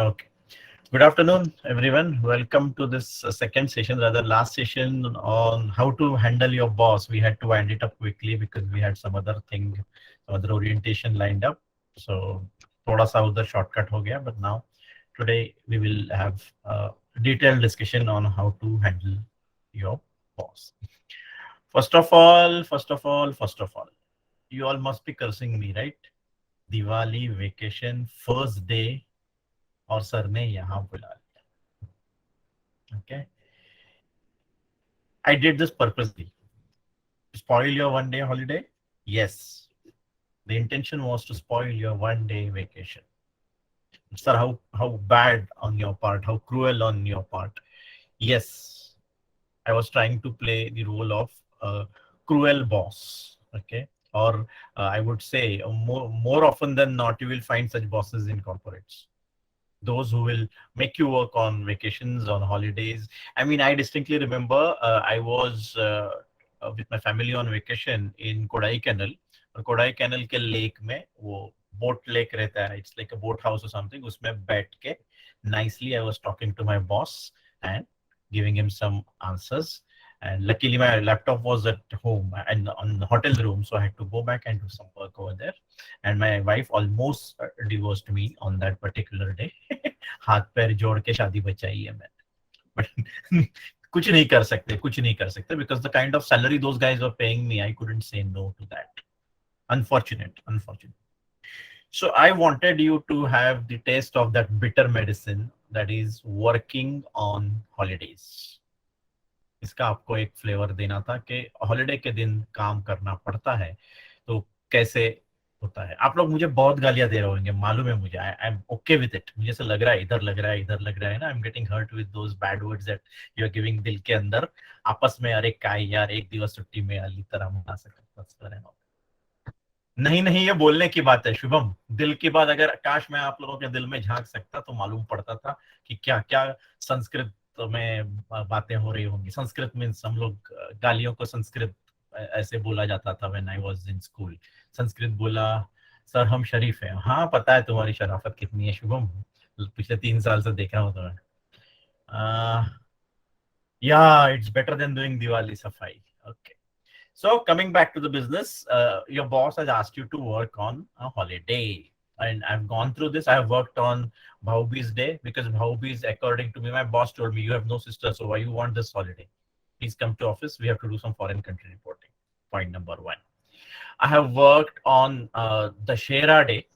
Okay. Good afternoon, everyone. Welcome to this second session, rather last session on how to handle your boss. We had to wind it up quickly because we had some other thing, some other orientation lined up. So, thoda sa udhar shortcut ho gaya. But now, today we will have a detailed discussion on how to handle your boss. First of all, you all must be cursing me, right? Diwali vacation first day और sir ने यहाँ बुला लिया. Okay, I did this purposely. Spoil your one day holiday? Yes. The intention was to spoil your one day vacation. Sir, how bad on your part, how cruel on your part. Yes, I was trying to play the role of a cruel boss. Okay, or I would say more often than not, you will find such bosses in corporates. Those who will make you work on vacations, on holidays. I mean, I distinctly remember I was with my family on vacation in Kodaikanal. और कोडाईकैनल के lake में वो boat lake रहता है, it's like a boat house और something, उसमें बैठ के nicely I was talking to my boss and giving him some answers. And luckily my laptop was at home and on the hotel room, so I had to go back and do some work over there. And my wife almost divorced me on that particular day. हाथ पैर जोड़ के शादी बचाई है मैंने, but कुछ नहीं कर सकते, कुछ नहीं कर सकते, because the kind of salary those guys were paying me, I couldn't say no to that. Unfortunate. So I wanted you to have the taste of that bitter medicine, that is working on holidays. इसका आपको एक flavour देना था कि holiday के दिन काम करना पड़ता है तो कैसे होता है. आप लोग मुझे बहुत गालियां दे रहे होंगे, मालूम है मुझे. I am okay with it. मुझे ऐसा लग रहा है, इधर लग रहा है, इधर लग रहा है ना. I am getting hurt with those bad words that you are giving दिल के अंदर आपस में. अरे काय यार, एक दिवस छुट्टी में अली तरह मना सकता है. नहीं, ये बोलने की बात है शुभम, दिल की बात. अगर काश मैं आप लोगों के दिल में झांक सकता तो मालूम पड़ता था कि क्या क्या संस्कृत में बातें हो रही होंगी. संस्कृत मीन्स हम लोग गालियों को संस्कृत ऐसे बोला जाता था when I was in school. Sanskrit बोला, सर हम शरीफ हैं. हाँ, पता है तुम्हारी शराफत कितनी है शुभम, पिछले 3 साल से देख रहा हूँ तुम्हें. या it's better than doing Diwali सफाई. Okay. So coming back to the business, your boss has asked you to work on a holiday, and I've gone through this. I have worked on Bhaubi's day because Bhaubi's, according to me, my boss told me, you have no sister, so why you want this holiday? Please come to office. We have to do some foreign country reporting. Point number one. I have worked on the Dashera day.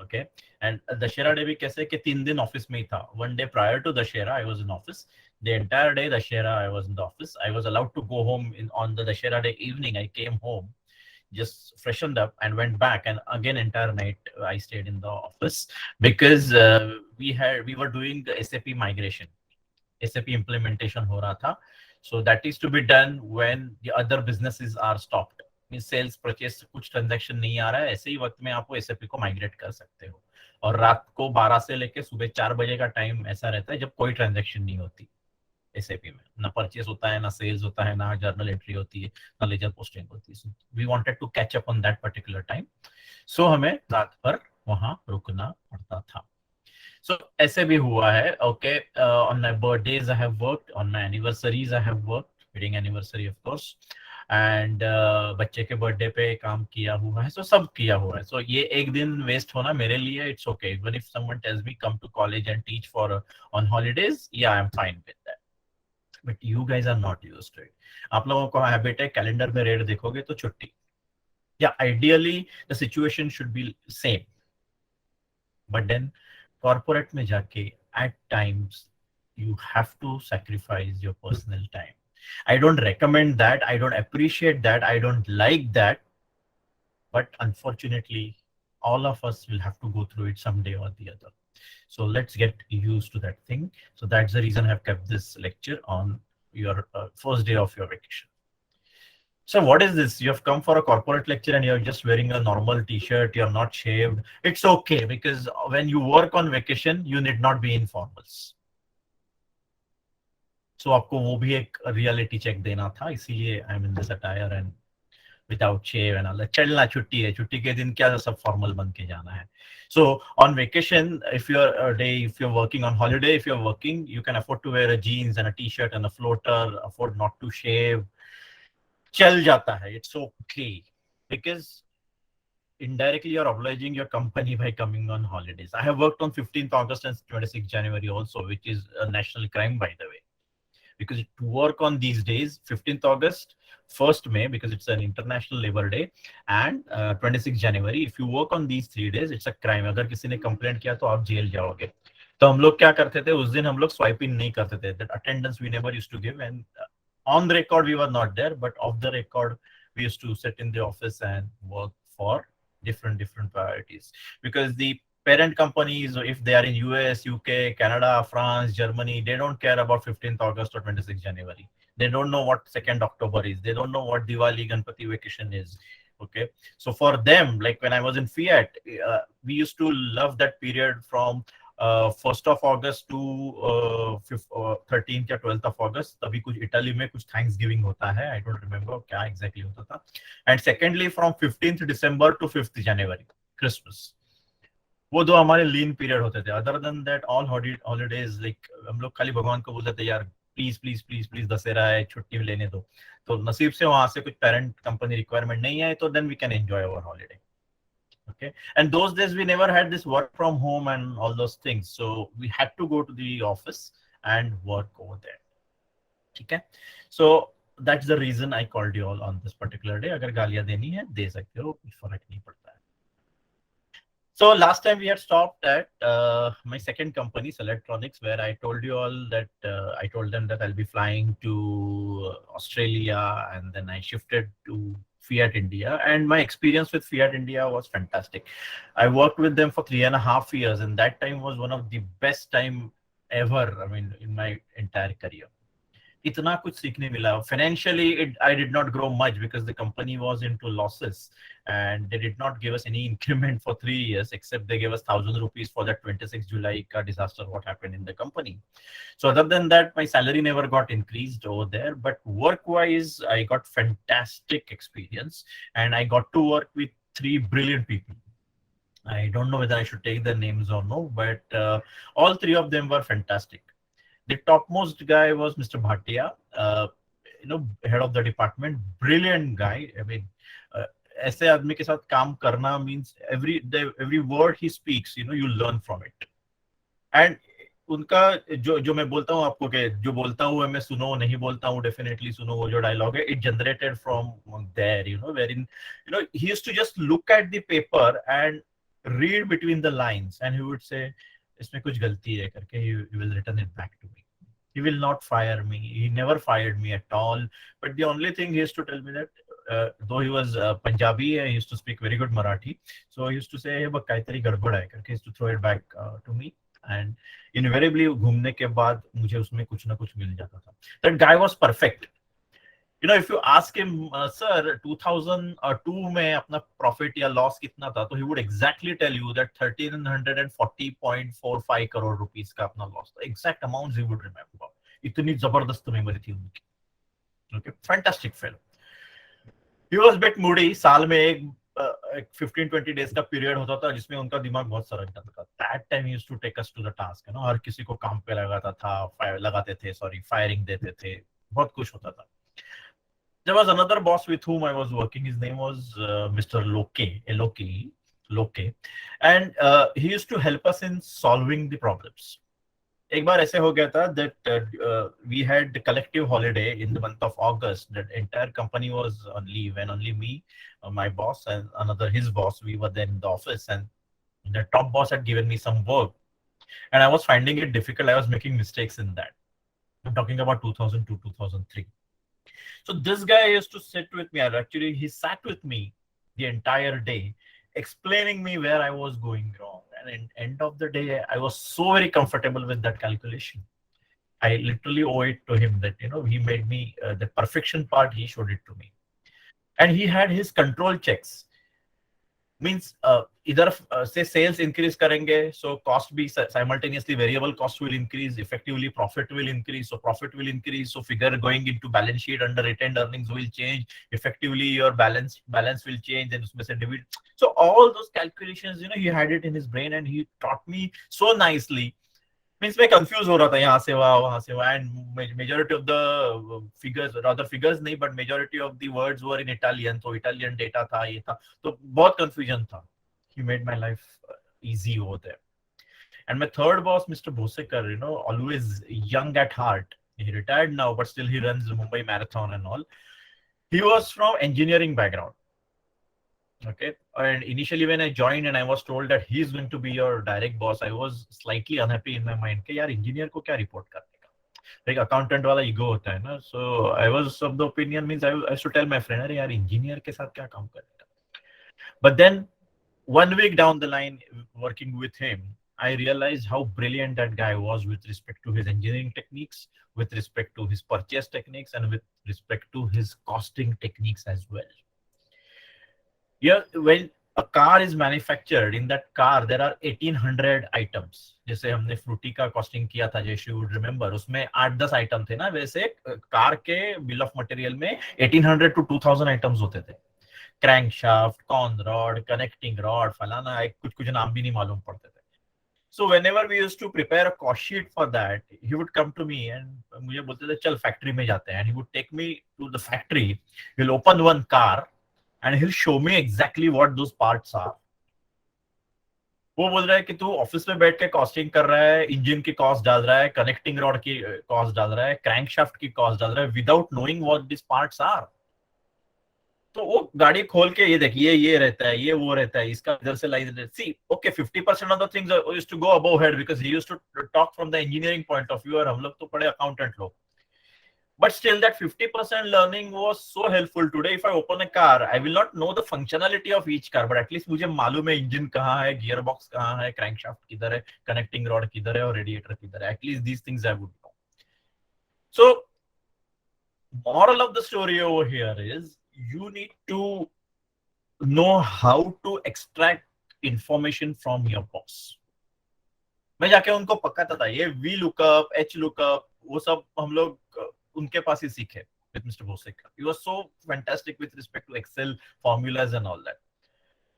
Okay, and Dashera day भी कैसे कि 3 दिन office में ही था. One day prior to Dashera, I was in office. The entire day Dashera, I was in the office. I was allowed to go home on the Dashera day evening. I came home, just freshened up and went back, and again entire night I stayed in the office because we were doing the SAP migration. SAP implementation हो रहा था. So that is to be done when the other businesses are stopped. Sales purchase कुछ transaction नहीं आ रहा है, ऐसे ही वक्त में आप वो एसएपी को माइग्रेट कर सकते हो. और रात को 12 से लेके सुबह 4 बजे का टाइम ऐसा रहता है जब कोई ट्रांजैक्शन नहीं होती एसएपी में. ना परचेस होता है, ना सेल्स होता है, ना जर्नल एंट्री होती है, ना लेजर पोस्टिंग होती है. We wanted to catch up on that particular time, so हमें रात भर वहां रुकना पड़ता था. So ऐसे भी हुआ है. Okay, on my birthdays I have worked, on my anniversaries I have worked, wedding anniversary of course, and बच्चे के बर्थडे पे काम किया हुआ है. So सब किया हुआ है. So ये एक दिन वेस्ट होना मेरे लिए it's okay. Even if someone tells me come to college and teach for on holidays, yeah, I'm fine with that. But you guys are not used to it. आप लोगों को हैबिट है कैलेंडर में rate देखोगे तो छुट्टी. Yeah, ideally the situation should be same, but then corporate में जाके at times you have to sacrifice your personal time. I don't recommend that, I don't appreciate that, I don't like that, but unfortunately all of us will have to go through it someday or the other. So let's get used to that thing. So that's the reason I've kept this lecture on your first day of your vacation. So what is this? You have come for a corporate lecture and you're just wearing a normal t-shirt, you're not shaved. It's okay, because when you work on vacation, you need not be in formals. So आपको वो भी एक reality check देना था, इसीलिए I'm in this attire and without shave and all that. चलना छुट्टी है, छुट्टी के दिन क्या सब formal बन के जाना है. So on vacation, if you're a day, if you're working on holiday, if you're working, you can afford to wear a jeans and a t-shirt and a floater, afford not to shave. चल जाता है. It's okay because indirectly you're obliging your company by coming on holidays. I have worked on 15th August and 26th January also, which is a national crime, by the way. Because to work on these days, 15th August, 1st May, because it's an international labor day, and 26th January, if you work on these 3 days, it's a crime. अगर किसी ने complaint किया तो आप jail जाओगे. तो हम लोग क्या करते थे उस दिन, हम लोग स्वाइप इन नहीं करते थे. That attendance we never used to give, and on the record we were not there, but off the record we used to sit in the office and work for different priorities, because the parent companies, if they are in US, UK, Canada, France, Germany, they don't care about 15th August or 26th January. They don't know what 2nd October is. They don't know what Diwali Ganpati vacation is. Okay. So for them, like when I was in Fiat, we used to love that period from 1st of August to 13th या 12th of August. तभी कुछ Italy में कुछ thanks giving होता है. I don't remember क्या exactly होता था. And secondly, from 15th December to 5th January, Christmas. वो दो हमारे लीन पीरियड होते थे. Other than that all holidays, like हम लोग खाली भगवान को बोलते थे यार please please please please Dussehra है, छुट्टी लेने दो. तो नसीब से वहां से कुछ पेरेंट कंपनी रिक्वायरमेंट नहीं है, तो then we can enjoy our holiday. Okay, and those days we never had this work from home and all those things, so we had to go to the office and work over there. ठीक है. So that's the reason I called you all on this particular day. अगर गालियां देनी है दे सकते हो, कुछ फर्क नहीं पड़ता है. So last time we had stopped at my second company, Electronics, where I told you all that I told them that I'll be flying to Australia, and then I shifted to Fiat India. And my experience with Fiat India was fantastic. I worked with them for 3.5 years, and that time was one of the best time ever. I mean, in my entire career. इतना कुछ सीखने मिला. Financially, I did not grow much because the company was into losses, and they did not give us any increment for 3 years, except they gave us 1,000 rupees for that 26 July ka disaster what happened in the company. So other than that, my salary never got increased over there. But work-wise, I got fantastic experience, and I got to work with 3 brilliant people. I don't know whether I should take their names or no, but all 3 of them were fantastic. The topmost guy was Mr. Bhatia, head of the department, brilliant guy. I mean, ऐसे आदमी के साथ काम करना means every word he speaks, you learn from it. And उनका जो मैं बोलता हूँ आपको कि जो बोलता हूँ मैं सुनो, नहीं बोलता हूँ डेफिनेटली सुनो, वो जो डायलॉग है, it generated from there, wherein he used to just look at the paper and read between the lines, and he would say इसमें कुछ गलती है करके he will return it back to me. He will not fire me. He never fired me at all. But the only thing he used to tell me that though he was Punjabi, he used to speak very good Marathi. So he used to say, "बक काहीतरी गड़बड़ है," करके he used to throw it back to me. And invariably घूमने के बाद मुझे उसमें कुछ ना कुछ मिल जाता था. That guy was perfect. If you ask him, sir, 2002 में अपना profit या loss कितना था, तो he would exactly tell you that 1340.45 crore rupees का अपना loss था. Exact amounts he would remember. इतनी जबरदस्त memory थी उनकी. Okay, fantastic fellow. He was a bit moody. साल में एक 15-20 days का period होता था जिसमें उनका दिमाग बहुत सरक जाता था. That time he used to take us to the task. हर किसी को काम पे लगाते थे, firing देते थे, बहुत कुछ होता था. There was another boss with whom I was working. His name was Mr. Loke, and he used to help us in solving the problems. एक बार ऐसे हो गया था that we had the collective holiday in the month of August. The entire company was on leave, and only me, my boss, and his boss, we were there in the office, and the top boss had given me some work, and I was finding it difficult. I was making mistakes in that. I'm talking about 2002, 2003. So this guy used to sit with me, and actually he sat with me the entire day, explaining me where I was going wrong. And at the end of the day, I was so very comfortable with that calculation. I literally owe it to him that, he made me the perfection part, he showed it to me. And he had his control checks. Means इधर से sales increase करेंगे, so cost भी simultaneously, variable cost will increase, effectively profit will increase, so profit will increase, so figure going into balance sheet under retained earnings will change, effectively your balance will change, and उसमें से divide, so all those calculations, he had it in his brain and he taught me so nicely. Means मैं confuse हो रहा था, यहाँ से वहां से वहां, and majority of the figures, rather figures नहीं, but majority of the words were in Italian, तो इटालियन डेटा था, ये था, तो बहुत कंफ्यूजन था. He made my life easy over there. And my third boss, Mr. Bhosekar, always young at heart. He retired now, but still he runs the Mumbai Marathon and all. He was from engineering background. Okay. And initially when I joined and I was told that he is going to be your direct boss, I was slightly unhappy in my mind. कि यार engineer को क्या report करने का? Like accountant वाला ego होता है ना. So I was of the opinion, means I used to tell my friend, अरे यार engineer के साथ क्या काम करने का? But then 1 week down the line, working with him, I realized how brilliant that guy was with respect to his engineering techniques, with respect to his purchase techniques, and with respect to his costing techniques as well. Yeah, when a car is manufactured, in that car there are 1800 items. जैसे हमने Frooti का costing किया था, जैसे you would remember, उसमें 8-10 item थे ना, वैसे कार के बिल ऑफ मटेरियल में 1800 to 2000 आइटम्स होते थे. Crankshaft, corn rod, connecting rod, फलाना, कुछ कुछ नाम भी नहीं मालूम पड़ते थे. So whenever we used to prepare a cost sheet for that, he would come to me and मुझे बोलते थे चल फैक्ट्री में जाते हैं, and he would take me to the factory. He'll open one car and he'll show me exactly what those parts are. वो बोल रहा है कि तू ऑफिस में बैठ के कॉस्टिंग कर रहा है, इंजन की कॉस्ट डाल रहा है, कनेक्टिंग रॉड की कॉस्ट डाल रहा है, क्रैंकशाफ्ट की कॉस्ट डाल रहा है, without knowing what this parts are. तो वो गाड़ी खोल के ये देखिए, ये रहता है, ये वो रहता है, इसका इधर से line, see okay 50% of the things used to go above head because he used to talk from the engineering point of view, और हम लोग तो पढ़े अकाउंटेंट लोग. But still, that 50% learning was so helpful. Today, if I open a car, I will not know the functionality of each car, but at least मुझे मालूम है engine कहाँ है, गियर बॉक्स कहाँ है, क्रैंकशाफ्ट किधर है, कनेक्टिंग रॉड किधर है, और रेडिएटर किधर है. At least these things I would know. So, moral of the story over here is you need to know how to extract information from your boss. मैं जाके उनको पकाता था, ये वी लुकअप, एच लुकअप, वो सब हम लोग उनके पास ही सीखे with Mr. Bhosekar. He was so fantastic with respect to Excel formulas and all that.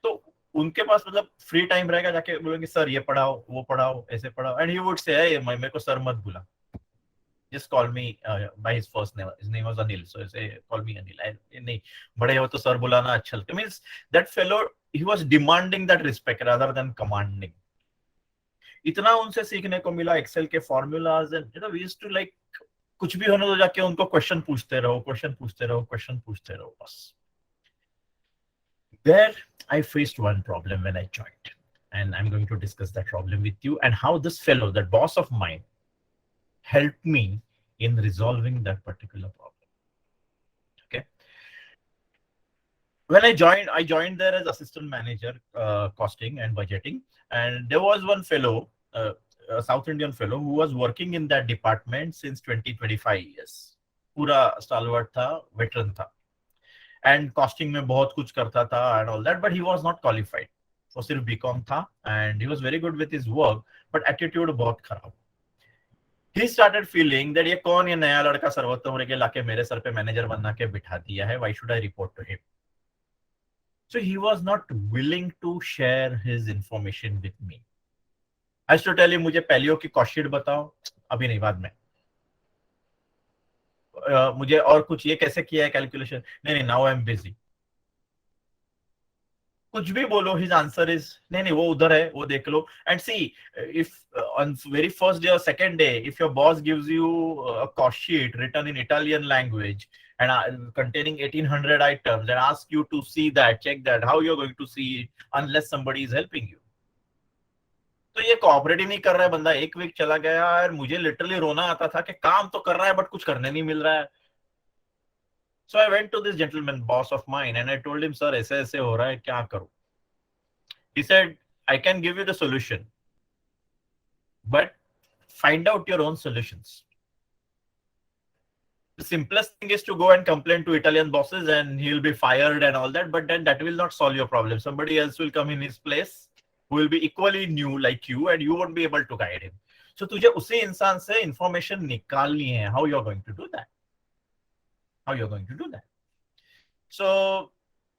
तो उनके पास मतलब फ्री टाइम रहेगा, जाके बोलेंगे सर ये पढ़ाओ, वो पढ़ाओ, ऐसे पढ़ाओ, एंड ही वुड से मेरे को सर मत बुला, just call me by his first name. His name was Anil, so I say call me Anil. नहीं, बड़े हो तो सर बुलाना अच्छा लगता. Means that fellow, he was demanding that respect rather than commanding. इतना उनसे सीखने को मिला, एक्सेल के formulas, and we used to like कुछ भी होने तो जाके उनको क्वेश्चन पूछते रहो, क्वेश्चन पूछते रहो बस. There I faced one problem when I joined, and I'm going to discuss that problem with you and how this fellow, that boss of mine, helped me in resolving that particular problem. Okay. When I joined there as assistant manager, costing and budgeting, and there was one fellow, a South Indian fellow, who was working in that department since 20-25 years. पूरा stalwart था, veteran था, and costing में बहुत कुछ करता था and all that, but he was not qualified. वो सिर्फ बीकॉम था, and he was very good with his work, but attitude बहुत खराब. He started feeling that ये कौन, ये नया लड़का सर्वोत्तम के लाके मेरे सर पे मैनेजर बना के बिठा दिया है, why should I report to him? So he was not willing to share his information with me. I used to tell him, मुझे पहलियों की कॉस्ट शीट बताओ, अभी नहीं, बाद में. मुझे और कुछ ये कैसे किया है कैलकुलेशन, नहीं, नाउ आई एम बिजी. कुछ भी बोलो, हिज आंसर इज नहीं, वो उधर है, वो देख लो. And see, if on very first day और second day, if your boss gives you a cost sheet written in Italian language and containing 1800 items, and ask you to see that, check that, how you're going to see it unless somebody is helping you? तो ये cooperate ही नहीं कर रहा है बंदा. एक week चला गया और मुझे लिटरली रोना आता था कि काम तो कर रहा है बट कुछ करने नहीं मिल रहा है. So I went to this gentleman, boss of mine, and I told him, sir, ऐसे ऐसे हो रहा है, क्या करूं? He said, I can give you the solution, but find out your own solutions. The simplest thing is to go and complain to Italian bosses and he'll be fired and all that, but then that will not solve your problem. Somebody else will come in his place who will be equally new like you and you won't be able to guide him. So तुझे उसी इंसान से information निकालनी है. How you're going to do that? How you're going to do that? So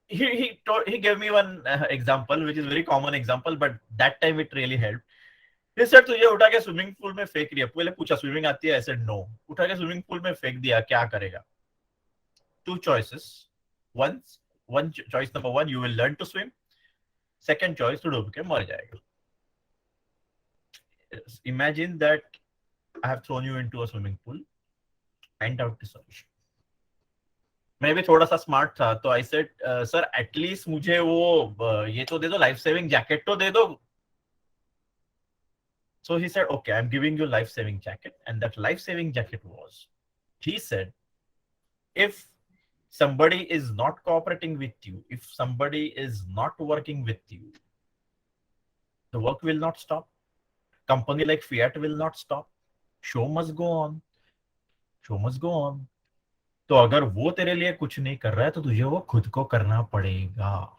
he gave me one example, which is very common example, but that time it really helped. He said तुझे उठा के swimming pool में फेंक दिया. पहले पूछा swimming आती है? I said no. उठा के स्विमिंग पूल में फेंक दिया, क्या करेगा? Two choices. One choice number one, you will learn to swim. Second choice, to डूब के मर जाएगा. Imagine that I have thrown you into a swimming pool. Find out the solution. मैं भी थोड़ा सा स्मार्ट था, तो आई सेड सर एटलीस्ट मुझे वो ये तो दे दो, लाइफ सेविंग जैकेट तो दे दो. So he said, okay, I'm giving you life saving jacket. And that life saving jacket was, he said, if somebody is not cooperating with you, if somebody is not working with you, the work will not stop. Company like Fiat will not stop. Show must go on. Show must go on. तो अगर वो तेरे लिए कुछ नहीं कर रहा है तो तुझे वो खुद को करना पड़ेगा.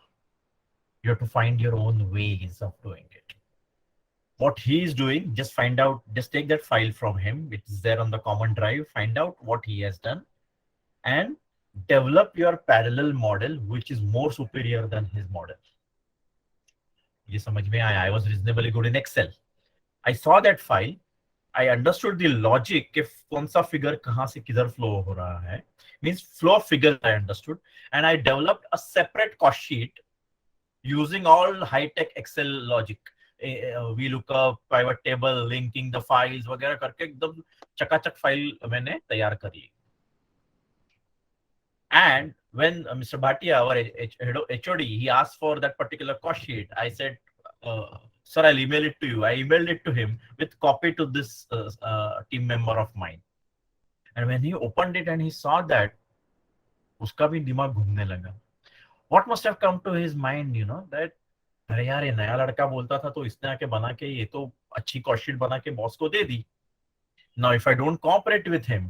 You have to find your own ways of doing it. What he is doing, just find out, just take that file from him. It's there on the common drive. Find out what he has done and develop your parallel model, which is more superior than his model. ये समझ में आया? I was reasonably good in Excel. I saw that file. I understood the logic if कौन सा figure कहाँ से किधर flow हो रहा है. Means flow of figures I understood, and I developed a separate cost sheet using all high-tech Excel logic. VLOOKUP, pivot table, linking the files वगैरह करके एकदम चकाचक फाइल मैंने तैयार करी. And when Mr. Bhatia, our HOD, he asked for that particular cost sheet, I said, sir, I'll email it to you. I emailed it to him with copy to this team member of mine. And when he opened it and he saw that, उसका भी दिमाग घूमने लगा. What must have come to his mind, that अरे यार ये नया लड़का बोलता था तो इसने आके बना के ये तो अच्छी कॉस्ट शीट बना के बॉस को दे दी. Now if I don't cooperate with him,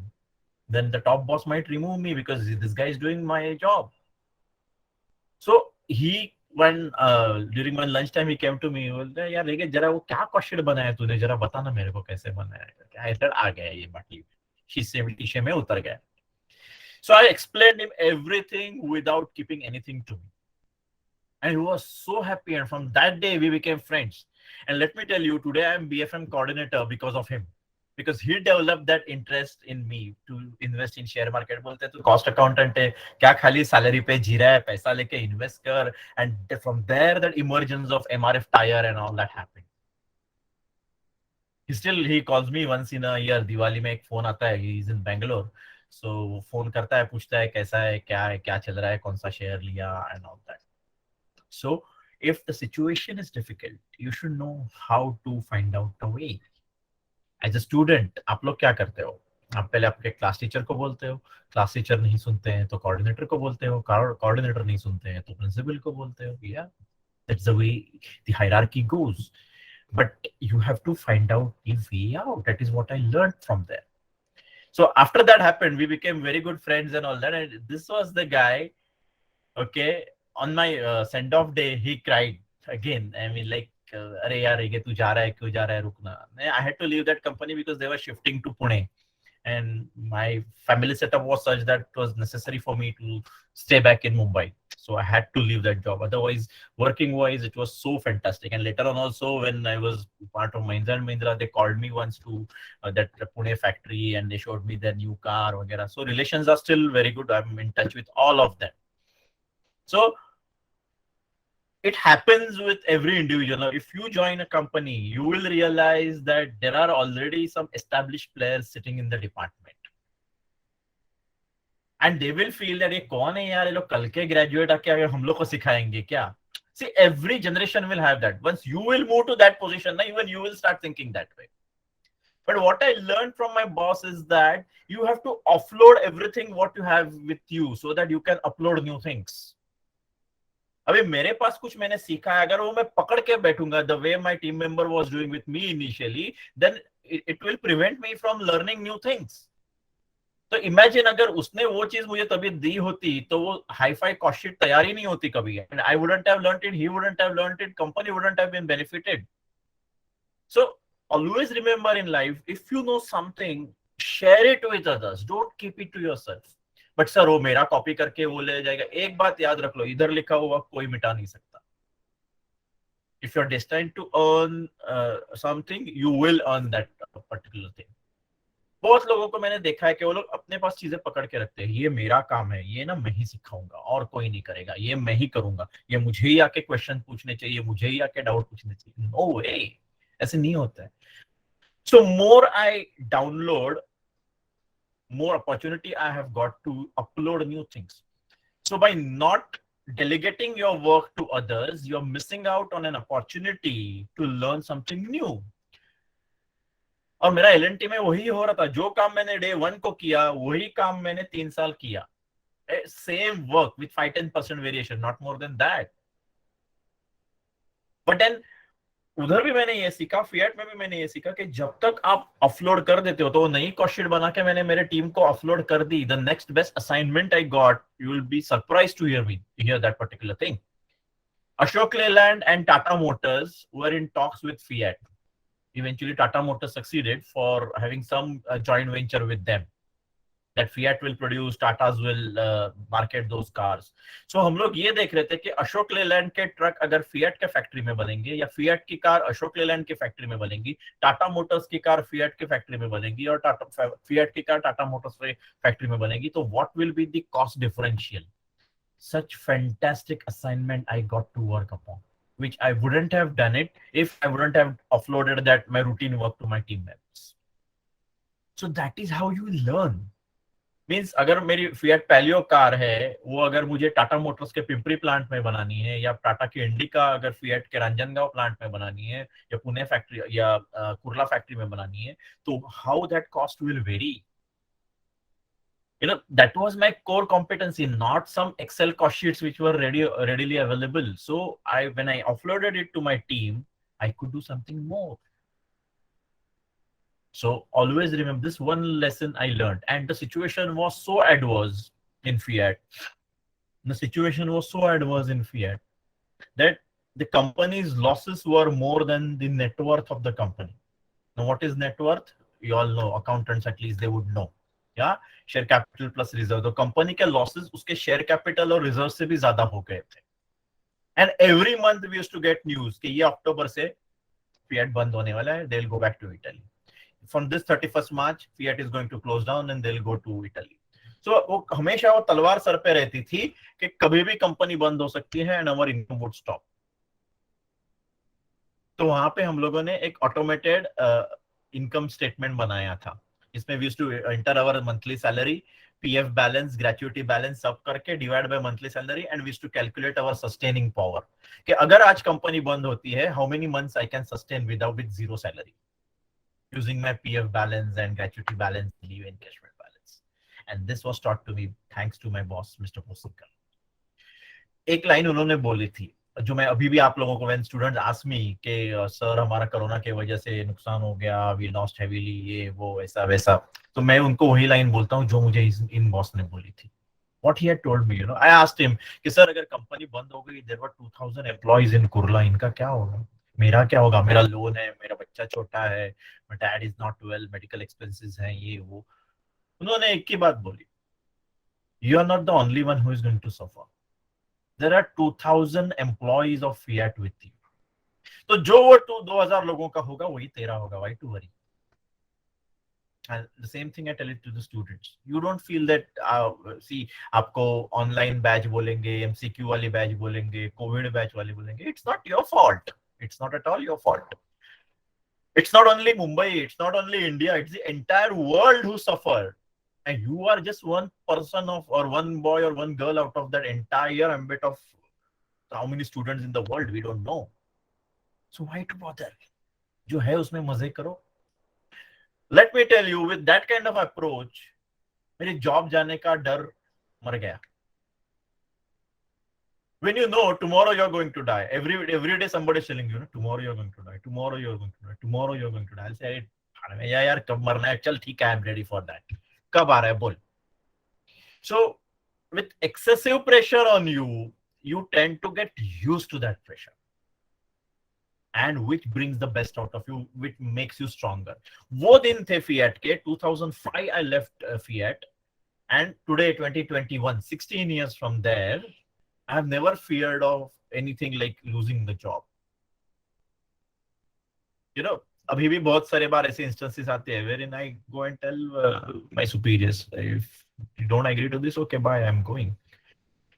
then the top boss might remove me because this guy is doing my job. So when during my lunch time he came to me, बोलते यार लेके जरा वो क्या cost sheet बनाया तूने, जरा बताना मेरे को कैसे बनाया. क्या इधर आ गया ये बाटी शीशे में उतर गया. So I explained him everything without keeping anything to me. And he was so happy. And from that day, we became friends. And let me tell you, today I am BFM coordinator because of him. Because he developed that interest in me to invest in share market. बोलते तो cost accountant है, क्या खाली salary पे जी रहा है, पैसा लेके invest कर. And from there, that emergence of MRF tire and all that happened. He calls me once in a year. Diwali में एक phone आता है. He is in Bangalore. So phone करता है, पूछता है कैसा है, क्या चल रहा है, कौन सा share लिया and all that. So if the situation is difficult, you should know how to find out a way. As a student, आप लोग क्या करते हो? आप पहले आपके क्लास टीचर को बोलते हो, क्लास टीचर नहीं सुनते हैं तो कोऑर्डिनेटर को बोलते हो, कोऑर्डिनेटर नहीं सुनते हैं तो प्रिंसिपल को बोलते हो. Yeah, that's the way the hierarchy goes. But you have to find out the way out. That is what I learned from there. So after that happened, we became very good friends and all that. And this was the guy, okay, on my send-off day, he cried again. I mean, like, अरे यार ये तू जा रहा है, क्यों जा रहा है, रुकना. I had to leave that company because they were shifting to Pune. And my family setup was such that it was necessary for me to stay back in Mumbai. So I had to leave that job. Otherwise, working-wise, it was so fantastic. And later on also, when I was part of Mahindra & Mahindra, they called me once to that Pune factory and they showed me their new car, etc. So relations are still very good. I'm in touch with all of them. So it happens with every individual. Now, if you join a company, you will realize that there are already some established players sitting in the department. And they will feel that ये कौन है यार, ये लोग कल के graduate आके हम लोग को सिखाएंगे क्या? See, every generation will have that. Once you will move to that position, even you will start thinking that way. But what I learned from my boss is that you have to offload everything what you have with you so that you can upload new things. अभी मेरे पास कुछ मैंने सीखा है, अगर वो मैं पकड़ के बैठूंगा the way my team member was doing with me initially, then it will prevent me from learning new things. तो इमेजिन अगर उसने वो चीज मुझे तभी दी होती तो वो हाई फाई कॉस्ट शीट तैयार ही नहीं होती कभी, and I wouldn't have learned it, he wouldn't have learned it, company wouldn't have been benefited. So always remember in life, if you know something, share it with others. Don't keep it to yourself. But sir, वो मेरा copy करके वो ले जाएगा. एक बात याद रख लो, इधर लिखा हुआ कोई मिटा नहीं सकता. If you're destined to earn something, you will earn that particular thing. बहुत लोगों को मैंने देखा है कि वो लोग अपने पास चीजें पकड़ के रखते हैं. ये मेरा काम है, ये ना मैं ही सिखाऊंगा और कोई नहीं करेगा, ये मैं ही करूंगा, ये मुझे ही आके क्वेश्चन पूछने चाहिए, मुझे ही आके डाउट पूछने चाहिए. नो वे, ऐसे नहीं होता है. So more I download, more opportunity I have got to upload new things. So by not delegating your work to others, you're missing out on an opportunity to learn something new. और मेरा LNT में वही हो रहा था. जो काम मैंने डे 1 को किया वही काम मैंने 3 साल किया. Same work with 5-10% variation, not more than that. But then उधर भी मैंने ये सीखा, फिएट में भी मैंने ये सीखा कि जब तक आप अपलोड कर देते हो, तो वो नई कॉस्ट शीट बना के मैंने मेरे टीम को अपलोड कर दी. The next best assignment I got, you will be surprised to hear that particular thing. Ashok Leyland and Tata Motors were in talks with Fiat. Eventually Tata Motors succeeded for having some joint venture with them, that Fiat will produce, Tatas will market those cars. So हम लोग ये देख रहे थे कि अशोक लेलैंड के truck अगर fiat के फैक्ट्री में बनेंगे, या फिएट की कार अशोक लेलैंड की फैक्ट्री में बनेंगी, टाटा मोटर्स की कार फिएट की फैक्ट्री में बनेगी, और टाटा फिएट की कार टाटा मोटर्स की फैक्ट्री में बनेगी, तो what will be the cost differential. Such fantastic assignment I got to work upon, which I wouldn't have done it if I wouldn't have offloaded that my routine work to my team members. So that is how you learn. Means अगर मेरी fiat palaeo car है, वो अगर मुझे Tata Motors के Pimpri plant में बनानी है, या टाटा की इंडिका अगर फिएट के रंजनगांव प्लांट में बनानी है, या पुणे फैक्ट्री या कुर्ला फैक्ट्री में बनानी है, तो how that cost will very. That was my core competency, not some Excel cost sheets which were readily available. So when I offloaded it to my team, I could do something more. So always remember this one lesson I learned. And the situation was so adverse in Fiat. The situation was so adverse in Fiat that the company's losses were more than the net worth of the company. Now, what is net worth? You all know, accountants at least they would know. Yeah, share capital plus reserve. तो company के losses उसके share capital और reserve से भी ज्यादा हो गए थे. And every month we used to get news कि ये अक्टूबर से फिएट बंद होने वाला है, they will go back to Italy. From this 31st March Fiat is going to close down and they will go to Italy. So वो हमेशा वो तलवार सर पे रहती थी कि कभी भी कंपनी बंद हो सकती है and our income would stop. तो वहां पे हम लोगों ने एक ऑटोमेटेड इनकम स्टेटमेंट बनाया था. इसमें we used to enter our monthly salary, PF balance, gratuity balance सब करके divide by monthly salary, and we used to calculate our sustaining power कि अगर आज कंपनी बंद होती है, how many months I can sustain with zero salary using my PF balance and gratuity balance, leave encashment balance. And this was taught to me thanks to my boss mister Posikar. एक line उन्होंने बोली थी जो मैं अभी भी आप लोगों को, व्हेन स्टूडेंट्स आस्क मी कि सर हमारा कोरोना की वजह से नुकसान हो गया, वी लॉस्ट हेवीली, ये वो ऐसा वैसा, तो मैं उनको वही लाइन बोलता हूँ जो मुझे इन बॉस ने बोली थी. What he had told me, I asked him कि सर अगर कंपनी बंद हो गई, there were 2000 employees in Kurla, इनका क्या होगा, मेरा क्या होगा, मेरा लोन है, मेरा बच्चा छोटा है, my dad is not well, medical expenses हैं, ये वो. उन्होंने एक ही बात बोली, you are not the only one who is going to suffer. There are 2000 employees of Fiat with you. तो जो वो 2000 लोगों का होगा वही तेरा होगा. Why to worry? And the same thing I tell it to the students. You don't feel that see आपको online batch बोलेंगे, MCQ वाली batch बोलेंगे, COVID batch वाली बोलेंगे. It's not your fault. It's not at all your fault. It's not only Mumbai. It's not only India. It's the entire world who suffered. And you are just one person of, or one boy or one girl out of that entire ambit of how many students in the world, we don't know. So why to bother? जो है उसमें मजे करो. Let me tell you, with that kind of approach, मेरी job जाने का डर मर गया. When you know tomorrow you're going to die, every day somebody is telling you, tomorrow you're going to die, tomorrow you're going to die, tomorrow you're going to die. I'll say, यार कब मरना है, चल ठीक है, I'm ready for that. कब आ रहा है बोल. So with excessive pressure on you, you tend to get used to that pressure, and which brings the best out of you, which makes you stronger. वो दिन थे Fiat के 2005 I left Fiat, and today 2021, 16 years from there, I have never feared of anything like losing the job. You know, अभी भी बहुत सारे बार ऐसे instances आते हैं wherein I go and tell my superiors, if you don't agree to this, okay, bye, I'm going.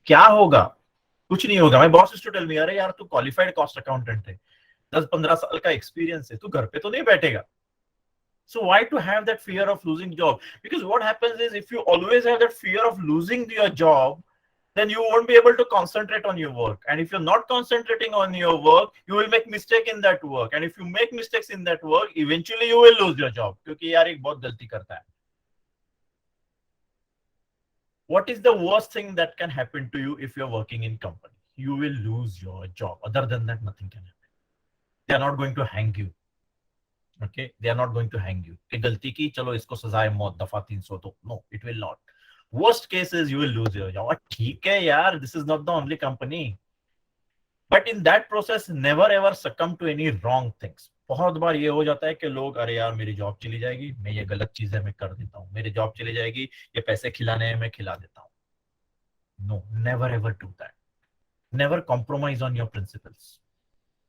क्या होगा? कुछ नहीं होगा. My boss used to tell me, अरे यार तू qualified cost accountant है, 10-15 साल का experience है, तू घर पे तो नहीं बैठेगा. So why to have that fear of losing job? Because what happens is, if you always have that fear of losing your job, then you won't be able to concentrate on your work. And if you're not concentrating on your work, you will make mistake in that work. And if you make mistakes in that work, eventually you will lose your job. क्योंकि यार एक बहुत गलती करता है. What is the worst thing that can happen to you if you're working in company? You will lose your job. Other than that, nothing can happen. They are not going to hang you. Okay, they are not going to hang you. कि गलती की चलो इसको सजा है मौत दफा 300 तो no, it will not. Worst case is you will lose your job. ठीक है यार, this is not the only company. But in that process, never ever succumb to any wrong things. बहुत बार ये हो जाता है कि लोग, अरे यार मेरी जॉब चली जाएगी, मैं ये गलत चीज है मैं कर देता हूँ, मेरी जॉब चली जाएगी, ये पैसे खिलाने हैं मैं खिला देता हूँ. No, never ever do that. Never compromise on your principles.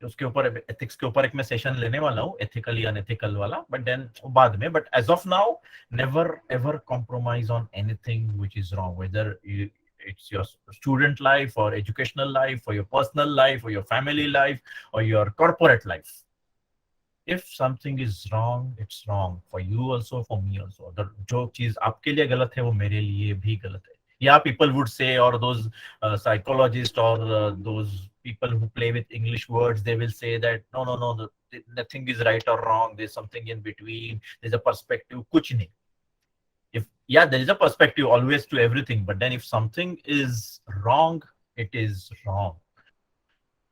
उसके ऊपर एथिक्स के ऊपर एक मैं सेशन लेने वाला हूँ, एथिकली अनएथिकल वाला, बट देन बाद में. But as of now, never ever compromise on anything which is wrong, whether it's your student life or educational life or your personal life or your family life or your corporate life. If something is wrong, it's wrong for you also, for me also. अगर जो चीज आपके लिए गलत है वो मेरे लिए भी गलत है. Yeah, people would say, or those psychologists or those people who play with English words, they will say that no, nothing is right or wrong. There's something in between. There's a perspective. कुछ नहीं. If there is a perspective always to everything, but then if something is wrong, it is wrong.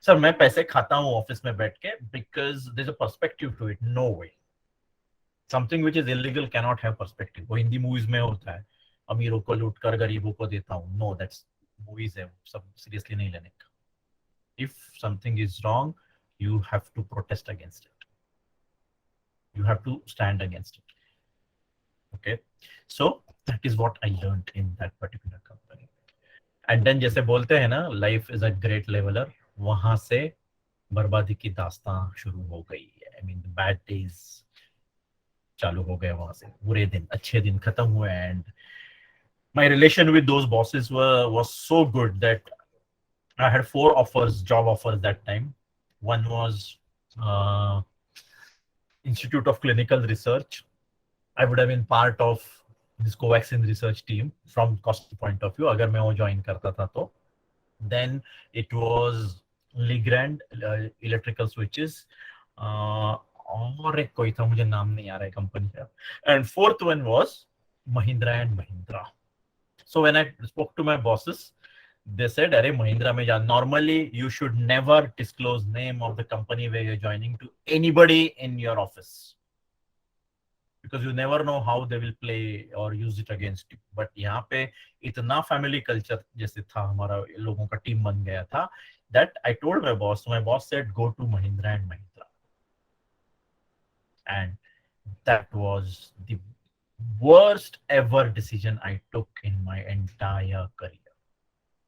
Sir मैं पैसे खाता हूँ office में बैठ के because there's a perspective to it. No way. Something which is illegal cannot have perspective. वो Hindi movies में होता है, अमीरों को लूट कर गरीबों को देता हूँ. No, that's मूवीज है, सब सीरियसली नहीं लेने का. If something is wrong, you have to protest against it. You have to stand against it. Okay, so that is what I learned in that particular company. And then जैसे बोलते हैं ना, life is a great leveler, वहां से बर्बादी की दास्तां शुरू हो गई है. I mean, the bad days चालू हो गए वहां से. बुरे दिन अच्छे दिन खत्म हुए. And my relation with those bosses was so good that I had 4 offers, job offers that time. One was Institute of Clinical Research. I would have been part of this Covaxin research team from cost point of view, अगर मैं वो join करता था तो. Then it was Legrand electrical switches. और एक कोई था, मुझे नाम नहीं आ रहा है कंपनी का. And fourth one was Mahindra and Mahindra. So when I spoke to my bosses, they said, "अरे Mahindra में जा." Normally, you should never disclose name of the company where you're joining to anybody in your office, because you never know how they will play or use it against you. But यहाँ पे इतना family culture जैसे था, हमारा लोगों का team बन गया था, that I told my boss. So my boss said, "Go to Mahindra and Mahindra." And that was the worst ever decision I took in my entire career.